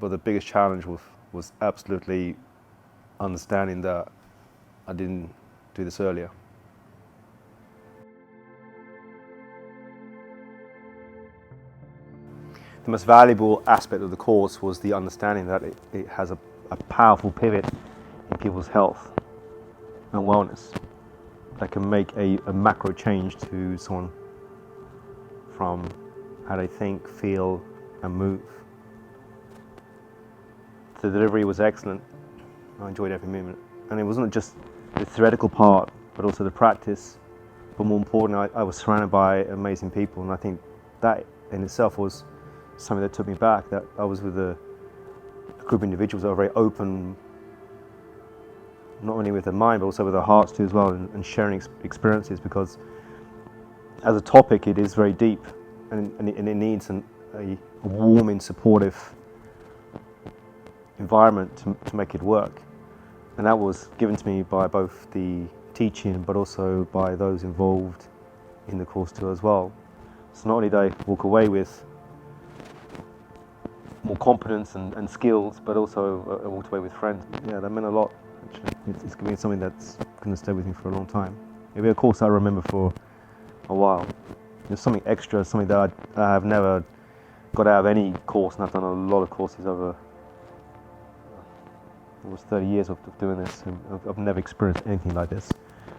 but the biggest challenge was absolutely understanding that I didn't do this earlier. The most valuable aspect of the course was the understanding that it has a powerful pivot in people's health and wellness that can make a macro change to someone from how they think, feel, and move. The delivery was excellent. I enjoyed every moment. And it wasn't just the theoretical part, but also the practice. But more importantly, I was surrounded by amazing people, and I think that in itself was something that took me back, that I was with a group of individuals that were very open, not only with their mind, but also with their hearts too as well, and sharing experiences, because as a topic it is very deep, and it needs a warming, supportive environment to make it work. And that was given to me by both the teaching, but also by those involved in the course too as well. So not only did I walk away with more confidence and skills, but also I walked away with friends. Yeah, that meant a lot, actually. It's going to be something that's going to stay with me for a long time. It'll be a course I remember for a while. There's something extra, something that I have never got out of any course, and I've done a lot of courses over almost 30 years of doing this, and I've never experienced anything like this,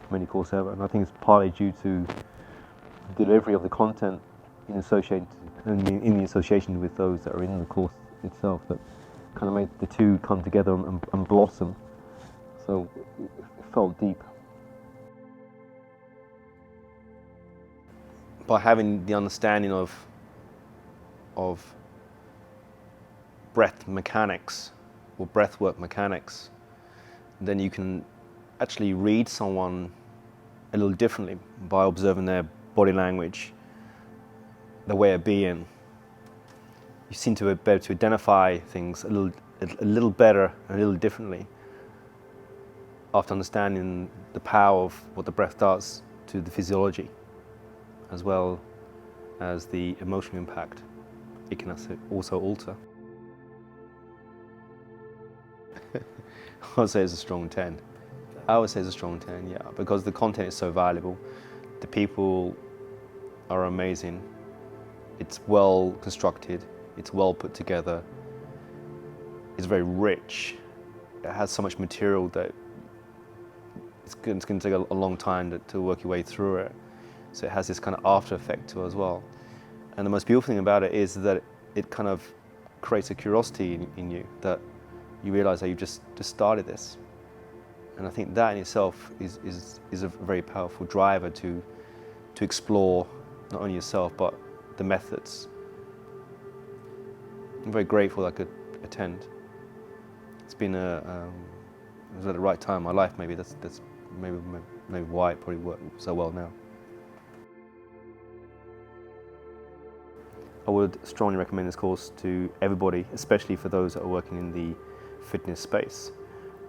many courses ever. And I think it's partly due to the delivery of the content in the association with those that are in the course itself, that kind of made the two come together and blossom. So it felt deep. By having the understanding of breath mechanics or breathwork mechanics, then you can actually read someone a little differently by observing their body language, their way of being. You seem to be able to identify things a little better, a little differently, after understanding the power of what the breath does to the physiology, as well as the emotional impact it can also alter. I would say it's a strong 10. I would say it's a strong 10, yeah, because the content is so valuable. The people are amazing. It's well constructed. It's well put together. It's very rich. It has so much material that it's going to take a long time to work your way through it. So it has this kind of after effect to it as well. And the most beautiful thing about it is that it kind of creates a curiosity in you, that you realize that you've just started this. And I think that in itself is a very powerful driver to explore not only yourself, but the methods. I'm very grateful I could attend. It's been it was at the right time in my life, maybe. That's maybe why it probably worked so well now. I would strongly recommend this course to everybody, especially for those that are working in the fitness space.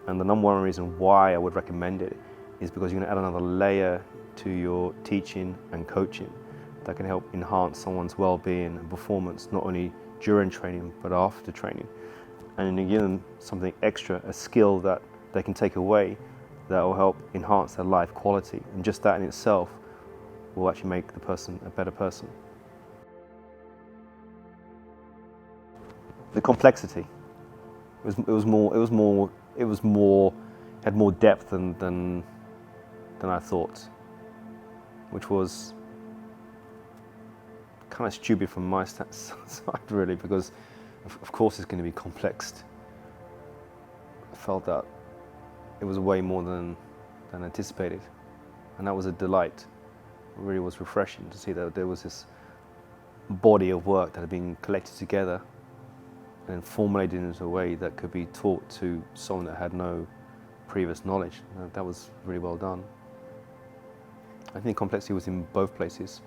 And the number one reason why I would recommend it is because you're going to add another layer to your teaching and coaching that can help enhance someone's well-being and performance, not only during training but after training. And you give them something extra, a skill that they can take away that will help enhance their life quality. And just that in itself will actually make the person a better person. The complexity. It had more depth than I thought, which was kind of stupid from my side, really, because of course it's going to be complex. I felt that it was way more than anticipated, and that was a delight. It really was refreshing to see that there was this body of work that had been collected together and formulated into a way that could be taught to someone that had no previous knowledge. That was really well done. I think complexity was in both places.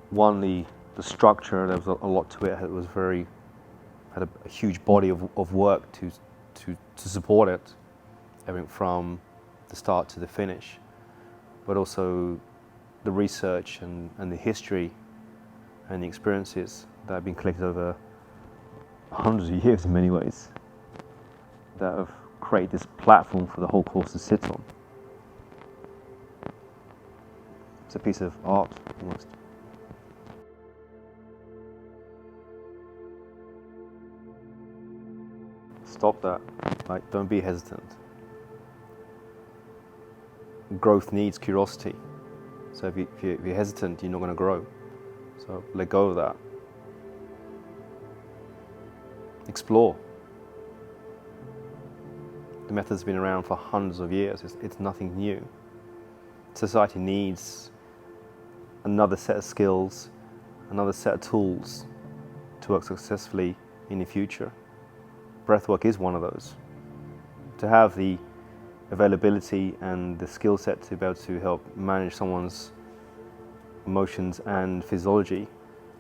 One, the structure, there was a lot to it. It was had a huge body of work to support it, everything from the start to the finish, but also the research and the history and the experiences that have been collected over hundreds of years in many ways that have created this platform for the whole course to sit on. It's a piece of art, almost. Stop that. Like, don't be hesitant. Growth needs curiosity. So if you're hesitant, you're not going to grow. So let go of that. Explore. The method's been around for hundreds of years. It's nothing new. Society needs another set of skills, another set of tools to work successfully in the future. Breathwork is one of those. To have the availability and the skill set to be able to help manage someone's emotions and physiology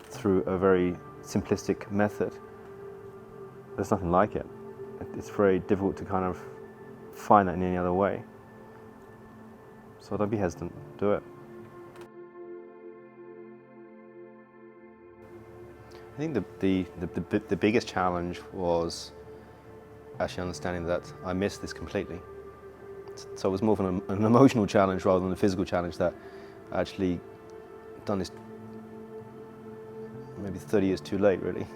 through a very simplistic method, there's nothing like it. It's very difficult to kind of find that in any other way. So don't be hesitant, do it. I think the biggest challenge was actually understanding that I missed this completely. So it was more of an emotional challenge rather than a physical challenge, that I actually done this maybe 30 years too late, really.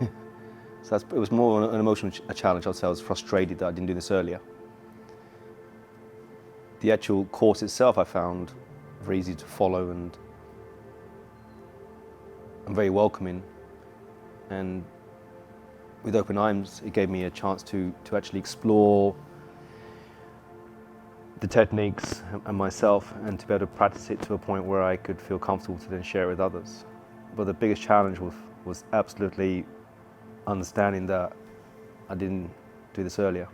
So it was more an emotional challenge. I'd say I was frustrated that I didn't do this earlier. The actual course itself I found very easy to follow and very welcoming, and with open arms it gave me a chance to actually explore the techniques and myself, and to be able to practice it to a point where I could feel comfortable to then share it with others. But the biggest challenge was absolutely understanding that I didn't do this earlier.